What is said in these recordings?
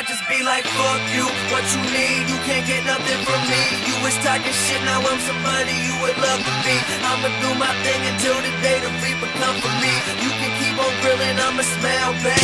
just be like, fuck you, what you need, you can't get nothing from me. You was talking shit, now I'm somebody you would love to be. I'ma do my thing until the day the reaper come for me. You can keep on grilling, I'ma smile back.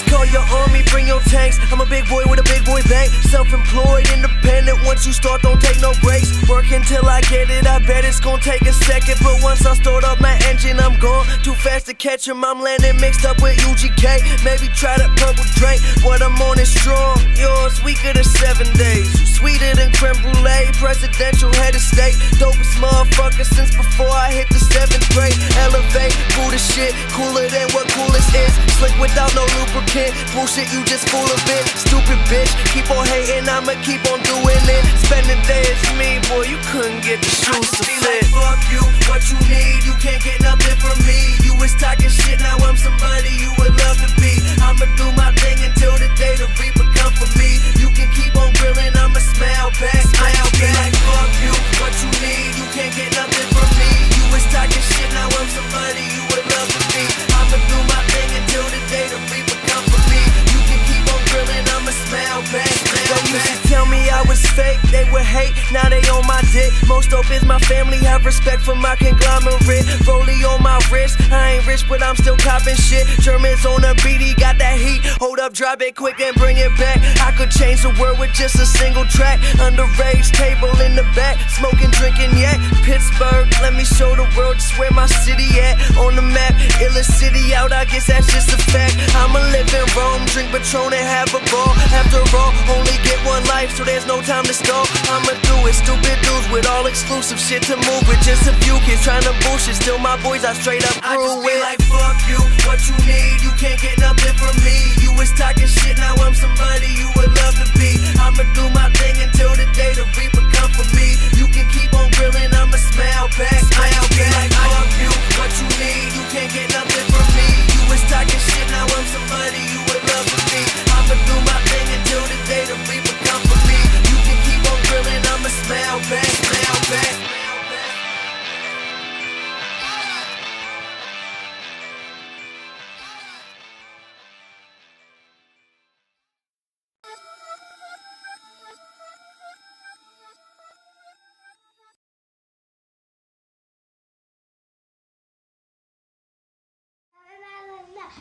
Call your army, bring your tanks. I'm a big boy with a big boy bank. Self-employed, independent, once you start, don't take no breaks. Work until I get it, I bet it's gonna take a second. But once I start up my engine, I'm gone. Too fast to catch him, I'm landing mixed up with UGK. Maybe try that purple drink, what I'm on is strong. Yours weaker than 7 days, sweeter than creme brulee. Presidential head of state, dopest motherfucker since before I hit the 7th grade. Elevate, cool as shit, cooler than what coolest is. Slick without no lubricant, bullshit you just full of it. Stupid bitch, keep on hating, I'ma keep on doing it. Spending days with me, boy, you couldn't get the shoes to fit. Like, fuck you, what you need, you can't get nothing from me. You was talking shit, now I'm somebody you would love to be. I'ma do my thing until the day the reaper come for me. You can keep on grilling, I'ma smile back. Like, fuck you, what you need, you can't get nothing from me. You was talking shit, now I'm somebody you would love to be. I'ma do my thing until the day the reaper come for me. You can keep on grilling, I'ma smile back. They used to tell me I was fake, they would hate, now they on my dick. Most dope is my family, have respect for my conglomerate. Rollie on my wrist, I ain't rich but I'm still copping shit. Germans on the beat, he got that heat. Hold up, drop it quick and bring it back. I could change the world with just a single track. Underage table in the back, smoking, drinking yet. Pittsburgh, let me show the world just where my city at. On the map, illest city out, I guess that's just a fact. I'ma live in Rome, drink Patron and have a ball. After all, only get one life, so there's no time to stall. I'ma do it, stupid dudes with all exclusive shit to move with. Just a few kids trying to bullshit, still my boys I straight up grew with. I just be like, fuck you, what you need, you can't get nothing from me. You was talking shit, now I'm somebody you would love to be. I'ma do my thing until the day the reaper come for me. You can keep on grilling, I'ma smile back. I just be like, fuck you, what you need, you can't get nothing from me. You was talking shit, now I'm somebody you would love to be. I'ma do my thing until the day the reaper come for me. You can keep on grilling, I'ma smile back, smile back.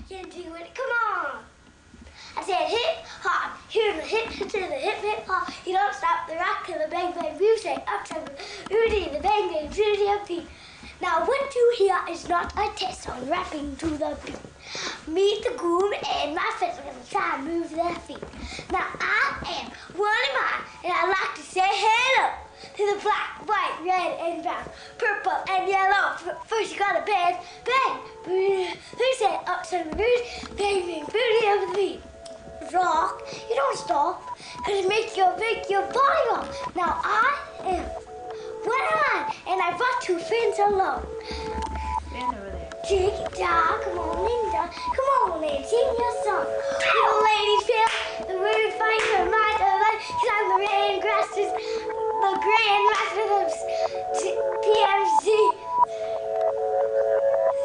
You can do it, come on! I said hip hop, here's the hip to the hip hop. You don't stop the rock to the bang bang music, up to the booty, the bang bang booty of beat. Now what you hear is not a test on rapping to the beat. Meet the groom and my friends are gonna try and move their feet. Now I am one of mine, and I like to say hello to the black, white, red, and brown, purple, and yellow. First you gotta bang, bang, booty. Who said up to the booty, bang, bang, booty of the beat. Rock, you don't stop, cause it makes your body rock. Now I am one of mine, and I brought 2 friends along. Stand over there. Tick-tock, come on and sing your song. Little ladies feel the word find your mind alive. Cause I'm the rain grasses, the grand master of PMC.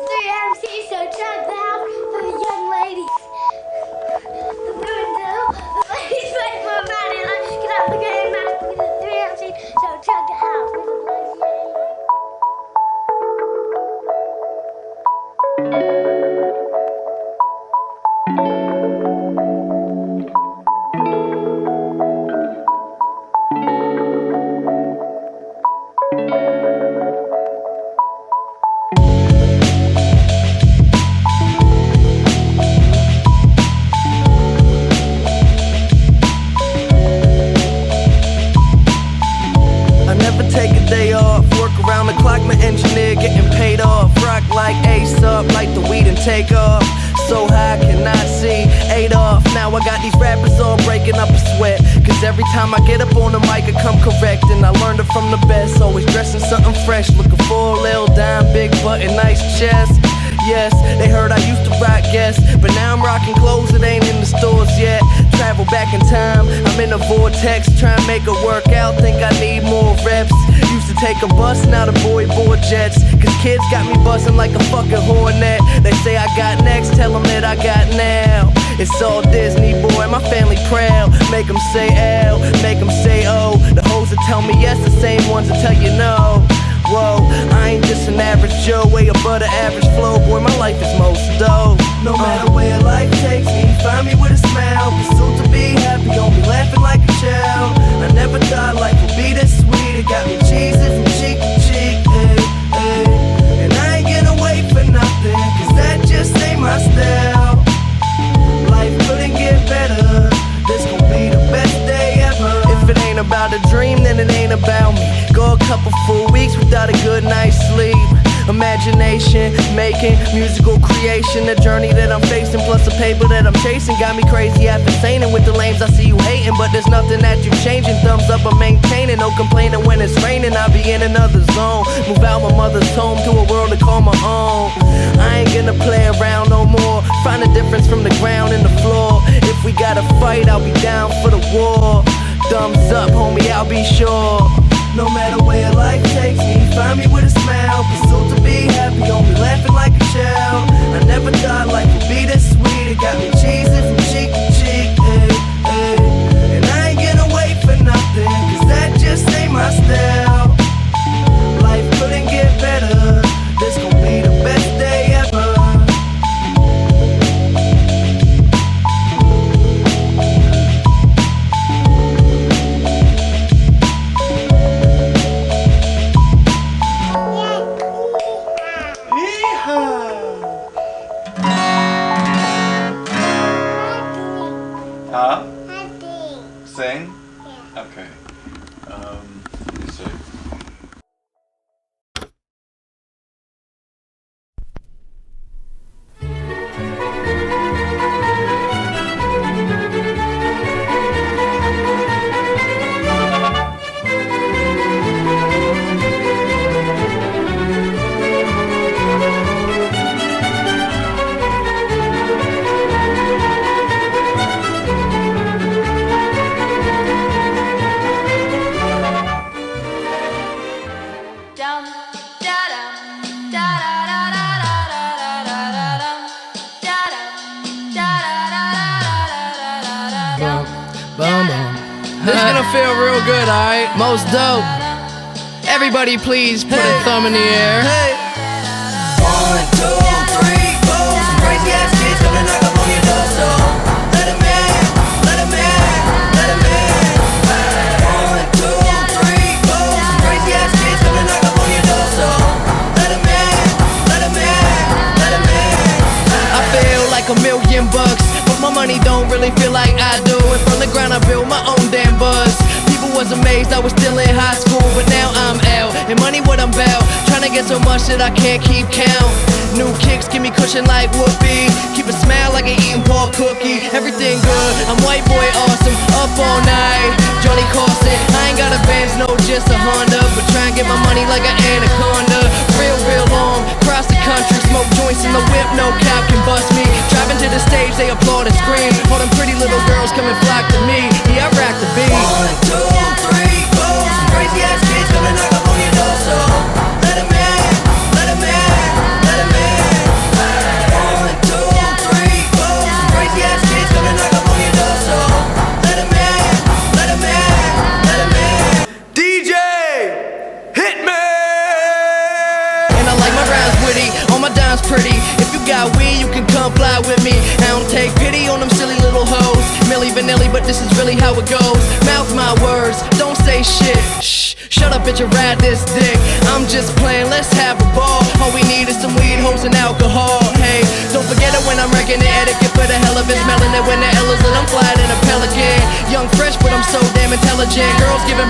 3MC, so chug the house for the young ladies. The women do, the ladies fight for a body life. Cause I'm the grand master of the 3MC, so chug the house for the ladies. Take off, so high I cannot see. Adolf, now I got these rappers all breaking up a sweat. Cause every time I get up on the mic I come correct. And I learned it from the best, always dressing something fresh. Looking for a little dime, big butt and nice chest. Yes, they heard I used to rock Guess, but now I'm rocking clothes that ain't in the stores yet. Travel back in time, I'm in a vortex, trying to make it work out, think I need more reps. Used to take a bus, now the boy board jets. Cause kids got me buzzing like a fucking hornet. They say I got next, tell them that I got now. It's all Disney, boy, my family proud. Make them say L, make them say O. The hoes that tell me yes, the same ones that tell you no. Whoa, I ain't just an average Joe, way above the average flow. Boy, my life is most dope. No matter where life takes me, find me with a smile. Pursuit to be happy, on me laughing like a child. I never thought life would be this sweet. It got me cheesy from cheek to cheek, ay, ay. And I ain't gonna wait for nothing, cause that just ain't my style. Life couldn't get better, this gon' be the best day ever. If it ain't about a dream, then it ain't about me. Go a couple full weeks without a good night's sleep. Imagination, making musical creation. The journey that I'm facing, plus the paper that I'm chasing, got me crazy after saying. And with the lames I see you hating, but there's nothing that you changing. Thumbs up, I'm maintaining, no complaining when it's raining. I'll be in another zone, move out my mother's home to a world to call my own. I ain't gonna play around no more, find a difference from the ground and the floor. If we gotta fight, I'll be down for the war. Thumbs up, homie, I'll be sure. No matter where life takes me, find me with a smile. Pursuit to be happy, on me laughing like a child. I never thought life would be this sweet. It got me cheesy from cheek to cheek, ay, ay. And I ain't gonna wait for nothing, cause that just ain't my style. Life couldn't get better, this gon' be the best day ever. Huh? Sing? Okay. Let me see. This is gonna feel real good, alright? Most dope. Everybody please put a thumb in the air. 1, 2, 3, 4. Some crazy ass kids gonna knock up on your door, so let 'em in, let 'em in, let 'em in. 1, 2, 3, 4. Some crazy ass kids gonna knock up on your door, so let 'em in, let 'em in, let 'em in. I feel like $1,000,000, but my money don't really feel like I do. And from the ground I built my own damn buzz. People was amazed I was still in high school, but now I'm out. And money what I'm about, trying to get so much that I can't keep count. New kicks give me cushion like whoopee. Keep a smile like an eating pork cookie. Everything good, I'm white boy awesome. Up all night, Johnny Carson. I ain't got a Benz, no just a Honda, but try and get my money like an anaconda. Real long, cross the country, smoke joints in the whip, no cop can bust me. Driving to the stage, they applaud and scream. All them pretty little girls come and flock to me. Yeah, I rock the beat. 1, 2, 3, 4. Some crazy ass kids gonna knock up on your door, so let 'em in, let 'em in, let 'em in. 1, 2, 3, 4. Some crazy ass kids gonna knock up on your door, so let 'em in, let 'em in, let 'em in. DJ, hit me! And I like my rhymes witty, all my dimes pretty. If you got weed, you can come fly with me. I don't take pity on them silly little hoes. Milli Vanilli, but this is really how it goes. Mouth my words, don't say shit. Shh, shut up, bitch, and ride this dick. I'm just playing, let's have a ball. All we need is some weed, hoes, and alcohol. Hey, don't forget it when I'm wrecking the etiquette for the hell of it. Smelling it when the L is lit, I'm flying in a pelican. Young, fresh, but I'm so damn intelligent. Girls giving